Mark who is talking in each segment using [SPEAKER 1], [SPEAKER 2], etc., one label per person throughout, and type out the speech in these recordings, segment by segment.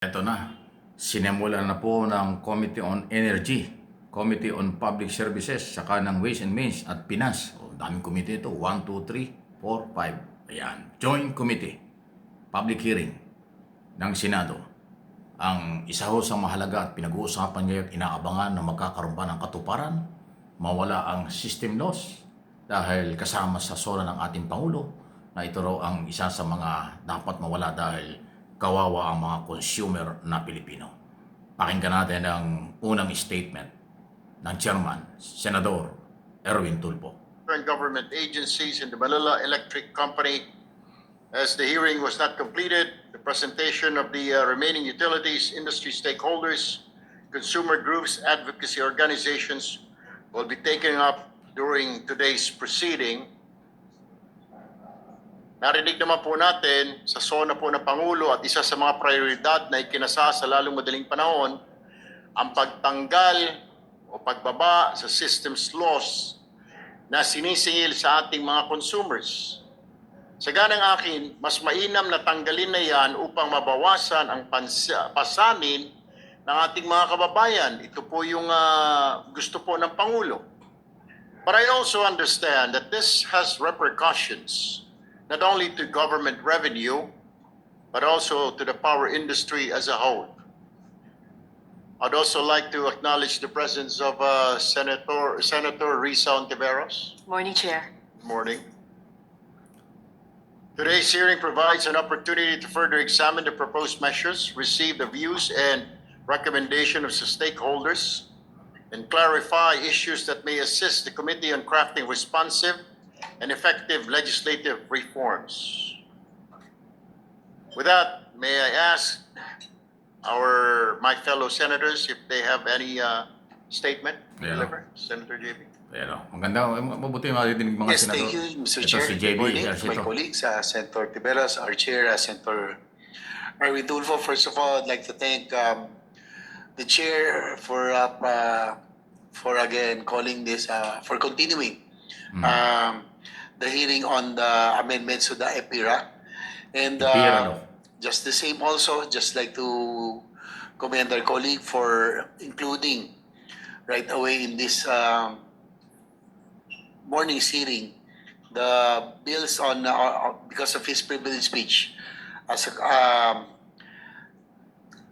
[SPEAKER 1] Ito na, sinimula na po ng Committee on Energy, Committee on Public Services, saka ng Ways and Means at Pinas. O, daming committee ito, 1, 2, 3, 4, 5. Ayan, Joint Committee, Public Hearing ng Senado. Ang isa ho sa mahalaga at pinag-uusapan ngayon, inaabangan na magkakaroon pa ng katuparan, mawala ang system loss dahil kasama sa SONA ng ating Pangulo na ito raw ang isa sa mga dapat mawala dahil kawawa ang mga consumer na Pilipino. Pakinggan natin ang unang statement ng Chairman, Senador Erwin Tulfo.
[SPEAKER 2] Government agencies in the Manila Electric Company. As the hearing was not completed, the presentation of the remaining utilities, industry stakeholders, consumer groups, advocacy organizations will be taken up during today's proceeding. Narinig naman po natin sa SONA po ng Pangulo at isa sa mga prioridad na ikinasa sa lalong madaling panahon ang pagtanggal o pagbaba sa systems loss na sinisingil sa ating mga consumers. Sa ganang akin, mas mainam na tanggalin na yan upang mabawasan ang pasanin ng ating mga kababayan. Ito po yung gusto po ng Pangulo. But I also understand that this has repercussions not only to government revenue, but also to the power industry as a whole. I'd also like to acknowledge the presence of Senator Risa Ontiveros.
[SPEAKER 3] Morning, Chair.
[SPEAKER 2] Good morning. Today's hearing provides an opportunity to further examine the proposed measures, receive the views and recommendation of the stakeholders, and clarify issues that may assist the committee on crafting responsive and effective legislative reforms. With that, may I ask my fellow senators if they have any statement to
[SPEAKER 1] Yeah.
[SPEAKER 2] deliver? Senator JB.
[SPEAKER 1] Ayan o, maganda, mabuti marinig mga
[SPEAKER 4] Yes,
[SPEAKER 1] senador.
[SPEAKER 4] thank you, Mr.
[SPEAKER 1] Ito
[SPEAKER 4] Chair.
[SPEAKER 1] si
[SPEAKER 4] Good
[SPEAKER 1] JB,
[SPEAKER 4] morning
[SPEAKER 1] yes,
[SPEAKER 4] to my
[SPEAKER 1] ito.
[SPEAKER 4] colleagues, Senator Tiberos, our chair, Senator Erwin Tulfo. First of all, I'd like to thank the chair for again calling this, for continuing the hearing on the amendments to the EPIRA. And
[SPEAKER 1] EPIRA, no?
[SPEAKER 4] just the same also, just like to commend our colleague for including right away in this morning's hearing the bills on because of his privileged speech as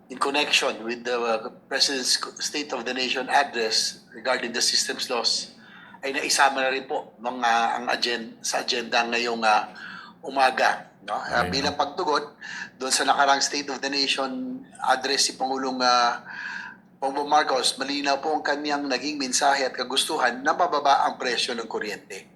[SPEAKER 4] in connection with the President's State of the Nation address regarding the systems loss ay naisama na rin po ang agenda ngayong umaga. No? Bilang pagtugon doon sa nakarang State of the Nation address si Pangulong Bongbong Marcos, malinaw po ang kanyang naging mensahe at kagustuhan na mababa ang presyo ng kuryente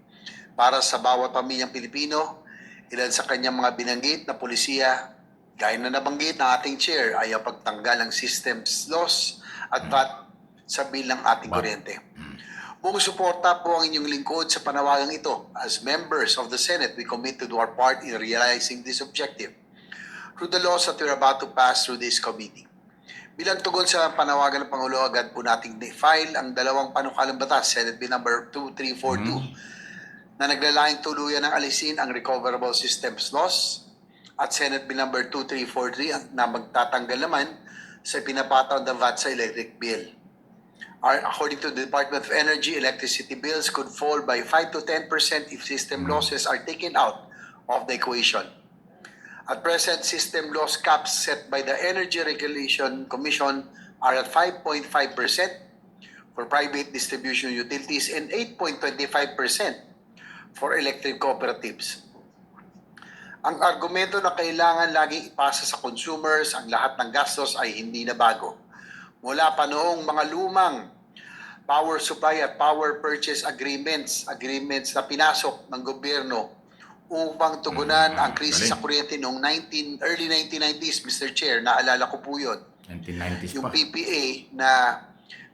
[SPEAKER 4] para sa bawat pamilyang Pilipino. Ilan sa kanyang mga binanggit na polisiya, gaya na nabanggit ng ating chair, ay ang pagtanggal ng systems loss at VAT sa bill ng ating kuryente. Buong suporta po ang inyong lingkod sa panawagang ito. As members of the Senate, we commit to do our part in realizing this objective through the laws that we're about to pass through this committee. Bilang tugon sa panawagan ng Pangulo, agad po nating file ang dalawang panukalang batas, Senate Bill number 2342, na naglalaing tuluyan ng alisin ang recoverable systems loss, at Senate Bill number 2343 na magtatanggal naman sa pinapataw ng VAT sa electric bill. According to the Department of Energy, electricity bills could fall by 5 to 10% if system losses are taken out of the equation. At present, system loss caps set by the Energy Regulation Commission are at 5.5% for private distribution utilities and 8.25% for electric cooperatives. Ang argumento na kailangan laging ipasa sa consumers ang lahat ng gastos ay hindi na bago. Mula pa noong mga lumang power supply at power purchase agreements na pinasok ng gobyerno upang tugunan ang krisis sa kuryente noong early 1990s, Mr. Chair, naalala ko po yun.
[SPEAKER 1] 1990s
[SPEAKER 4] Yung
[SPEAKER 1] pa.
[SPEAKER 4] PPA na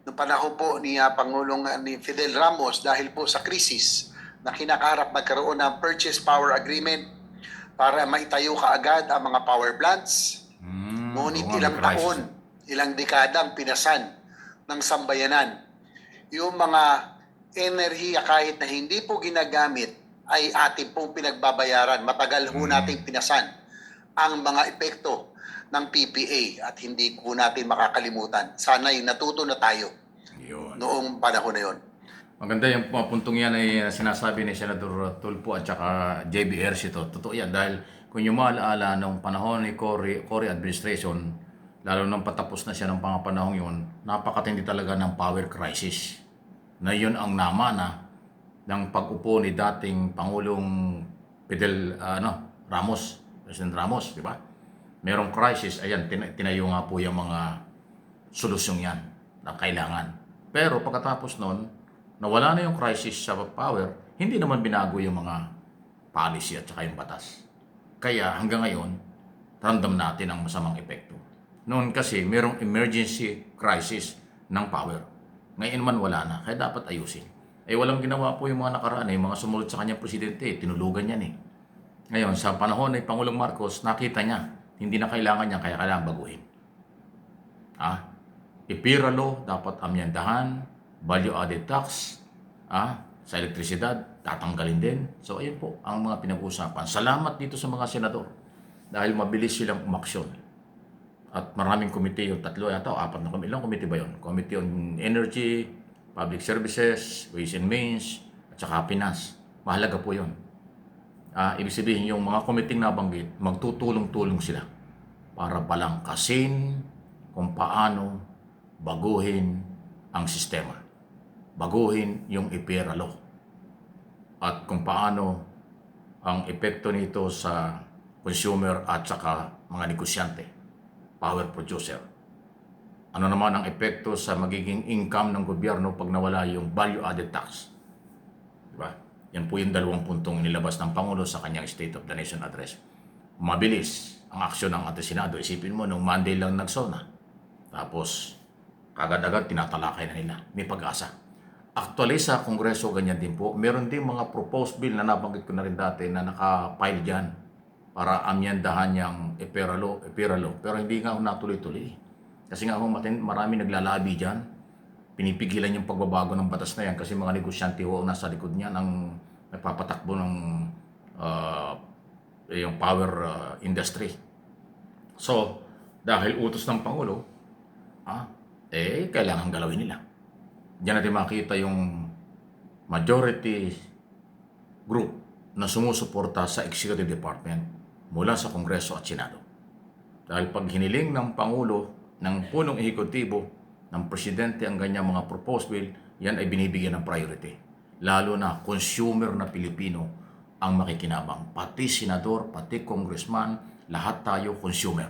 [SPEAKER 4] noong panahon po ni Pangulong ni Fidel Ramos dahil po sa krisis na kinakaharap magkaroon ng purchase power agreement para maitayo kaagad ang mga power plants. Ngunit ilang taon, ilang dekadang pinasan ng sambayanan. Yung mga enerhiya kahit na hindi po ginagamit ay ating pong pinagbabayaran. Matagal ho nating pinasan ang mga epekto ng PPA at hindi po natin makakalimutan. Sana'y natuto na tayo
[SPEAKER 1] Yun.
[SPEAKER 4] noong panahon na yon.
[SPEAKER 1] Maganda yung mga puntong yan ay sinasabi ni Senador Tulfo at saka JB Ejercito. Totoo yan dahil kung yung maalaala nung panahon ni Cory administration, lalo nang patapos na siya ng mga panahon yun, napakatindi talaga ng power crisis. Na yun ang namana ng pag-upo ni dating Pangulong Ramos, President Ramos, di ba? Merong crisis, ayan, tinayo nga po yung mga solusyon yan na kailangan. Pero pagkatapos nun, nawala na yung crisis sa power, hindi naman binago yung mga policy at saka yung batas. Kaya hanggang ngayon, ramdam natin ang masamang epekto. Noon kasi merong emergency crisis ng power. Ngayon man wala na, kaya dapat ayusin. Walang ginawa po yung mga nakaraan, yung mga sumunod sa kanyang presidente, tinulugan yan eh. Ngayon, sa panahon ni Pangulong Marcos, nakita niya, hindi na kailangan niya, kaya kailangan baguhin. IPIRA law, dapat amyendahan, value added tax, sa elektrisidad, tatanggalin din. So, ayun po ang mga pinag-uusapan. Salamat dito sa mga senador dahil mabilis silang umaksyon. At maraming komite yung tatlo yata o apat na komite. Ilang komite ba yun? Committee on Energy, Public Services, Ways and Means, at saka Finance. Mahalaga po yun. Ibig sabihin yung mga komiting nabanggit, magtutulong-tulong sila para balangkasin kung paano baguhin ang sistema. Baguhin yung IPIRA law. At kung paano ang epekto nito sa consumer at saka mga negosyante, power producer. Ano naman ang epekto sa magiging income ng gobyerno pag nawala yung value added tax. Diba? Yan po yung dalawang puntong nilabas ng Pangulo sa kanyang State of the Nation address. Mabilis ang aksyon ng ating Senado. Isipin mo, nung Monday lang nagsona. Tapos, kagad-agad tinatalakay na nila. May pag-asa. Actually, sa Kongreso, ganyan din po. Meron din mga proposed bill na nabanggit ko na rin dati na naka-file dyan para amyendahan yung IPIRA law. Pero hindi nga natuloy-tuloy. Kasi nga marami naglalabi dyan. Pinipigilan yung pagbabago ng batas na yan kasi mga negosyante ho nasa likod niya ng nagpapatakbo ng yung power industry. So, dahil utos ng Pangulo, kailangan galawin nila. Diyan natin makita yung majority group na sumusuporta sa Executive Department mula sa Kongreso at Senado. Dahil pag hiniling ng Pangulo, ng punong ehekutibo, ng Presidente ang ganyang mga proposed bill, yan ay binibigyan ng priority. Lalo na consumer na Pilipino ang makikinabang. Pati senador, pati congressman, lahat tayo consumer.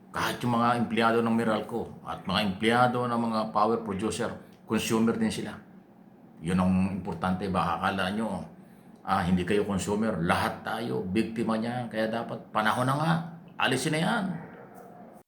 [SPEAKER 1] Kahit yung mga empleyado ng Meralco at mga empleyado ng mga power producer, consumer din sila. Yun ang importante. Baka akala nyo, hindi kayo consumer. Lahat tayo, biktima niya. Kaya dapat panahon na nga. Alisin na yan.